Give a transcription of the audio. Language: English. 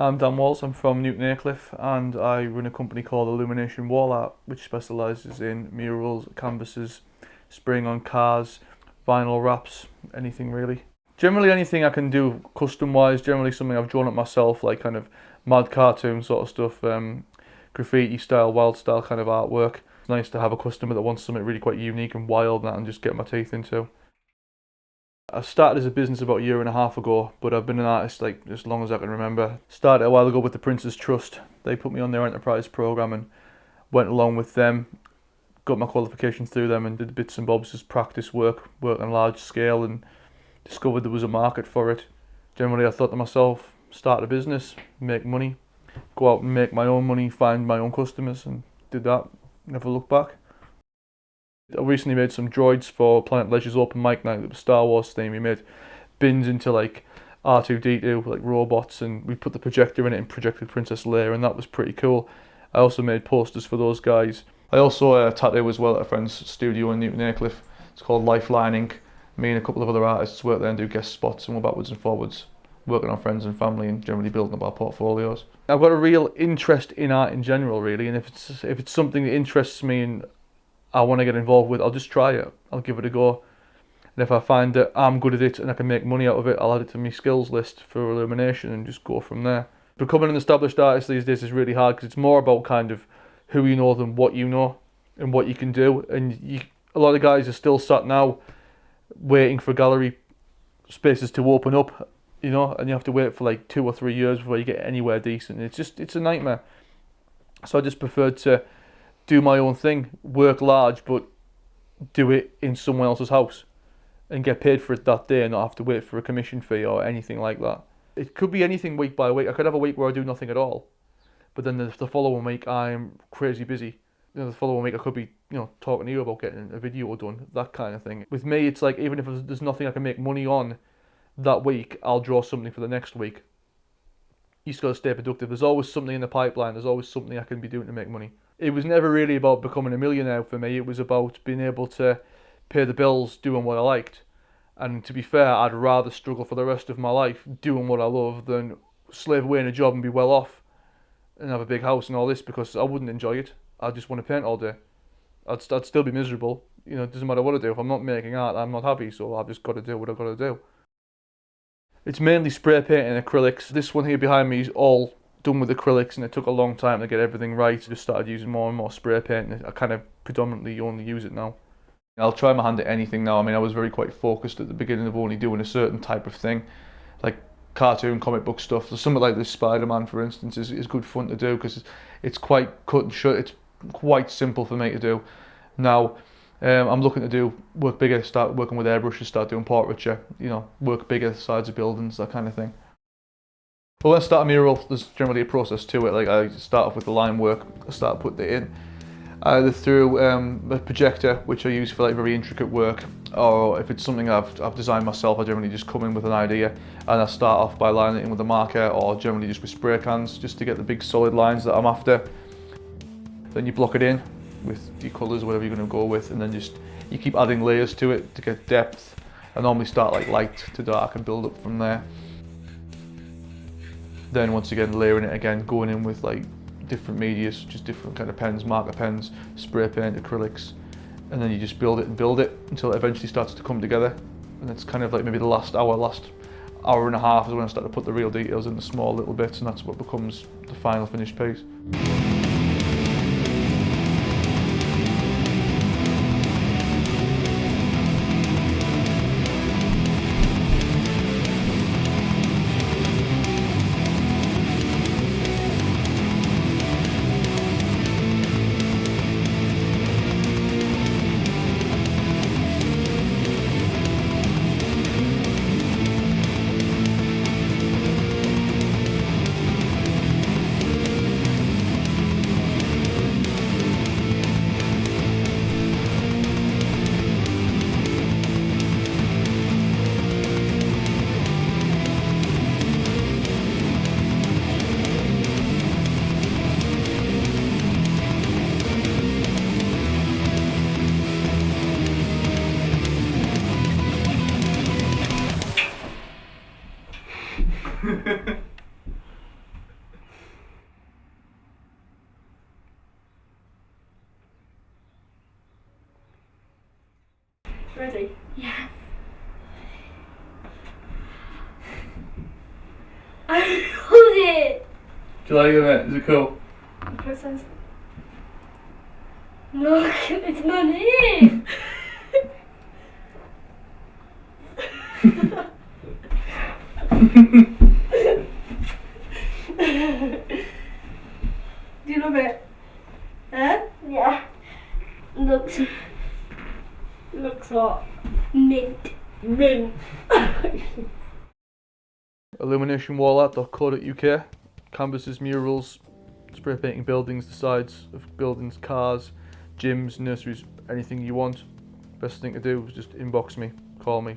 I'm Dan Walls, I'm from Newton Aycliffe and I run a company called Illumination Wall Art, which specialises in murals, canvases, spraying on cars, vinyl wraps, anything really. Generally anything I can do custom wise, generally something I've drawn up myself, like kind of mad cartoon sort of stuff, graffiti style, wild style kind of artwork. It's nice to have a customer that wants something really quite unique and wild that I can just get my teeth into. I started as a business about a year and a half ago, but I've been an artist like as long as I can remember. Started a while ago with the Prince's Trust. They put me on their enterprise program and went along with them, got my qualifications through them and did bits and bobs as practice work on large scale and discovered there was a market for it. Generally I thought to myself, start a business, make money, go out and make my own money, find my own customers, and did that, never looked back. I recently made some droids for Planet Leisure's open mic night. It was Star Wars theme. We made bins into like R2-D2, like robots, and we put the projector in it and projected Princess Leia, and that was pretty cool. I also made posters for those guys. I also tattoo as well at a friend's studio in Newton Aycliffe. It's called Lifeline Inc. Me and a couple of other artists work there and do guest spots, and we're backwards and forwards, working on friends and family and generally building up our portfolios. I've got a real interest in art in general, really, and if it's something that interests me and I want to get involved with, I'll just try it. I'll give it a go. And if I find that I'm good at it and I can make money out of it, I'll add it to my skills list for Illumination and just go from there. Becoming an established artist these days is really hard because it's more about kind of who you know than what you know and what you can do. And a lot of guys are still sat now waiting for gallery spaces to open up, you know, and you have to wait for like 2 or 3 years before you get anywhere decent. It's a nightmare. So I just preferred to do my own thing, work large, but do it in someone else's house and get paid for it that day and not have to wait for a commission fee or anything like that. It could be anything week by week. I could have a week where I do nothing at all, but then the following week I'm crazy busy. You know, the following week I could be, you know, talking to you about getting a video done, that kind of thing. With me, it's like even if there's nothing I can make money on that week, I'll draw something for the next week. You just got to stay productive. There's always something in the pipeline. There's always something I can be doing to make money. It was never really about becoming a millionaire for me. It was about being able to pay the bills doing what I liked. And to be fair, I'd rather struggle for the rest of my life doing what I love than slave away in a job and be well off and have a big house and all this, because I wouldn't enjoy it. I just want to paint all day. I'd still be miserable. You know, it doesn't matter what I do. If I'm not making art, I'm not happy, so I've just got to do what I've got to do. It's mainly spray paint and acrylics. This one here behind me is all done with acrylics, and it took a long time to get everything right. I just started using more and more spray paint, and I kind of predominantly only use it now. I'll try my hand at anything now. I mean, I was very quite focused at the beginning of only doing a certain type of thing, like cartoon, comic book stuff. So something like this Spider-Man, for instance, is good fun to do because it's quite cut and shut. It's quite simple for me to do. Now, I'm looking to work bigger, start working with airbrushes, start doing portraiture, you know, work bigger sides of buildings, that kind of thing. But when I start a mural, there's generally a process to it. Like I start off with the line work, I start putting it in, either through a projector, which I use for like very intricate work, or if it's something I've designed myself, I generally just come in with an idea and I start off by lining it in with a marker, or generally just with spray cans, just to get the big solid lines that I'm after. Then you block it in with your colours, whatever you're going to go with, and then you keep adding layers to it to get depth. I normally start like light to dark and build up from there. Then once again layering it again, going in with like different medias, just different kind of pens, marker pens, spray paint, acrylics, and then you just build it until it eventually starts to come together. And it's kind of like maybe the last hour and a half is when I start to put the real details in the small little bits, and that's what becomes the final finished piece. Ready? Yeah. I love it! Do you like it, mate? Is it cool? It says. Look, it's not it! Do you love it? Huh? Yeah. Looks Looks what? mint. Mint. illuminationwallart.co.uk. Canvases, murals, spray painting buildings, the sides of buildings, cars, gyms, nurseries, anything you want. Best thing to do is just inbox me, call me.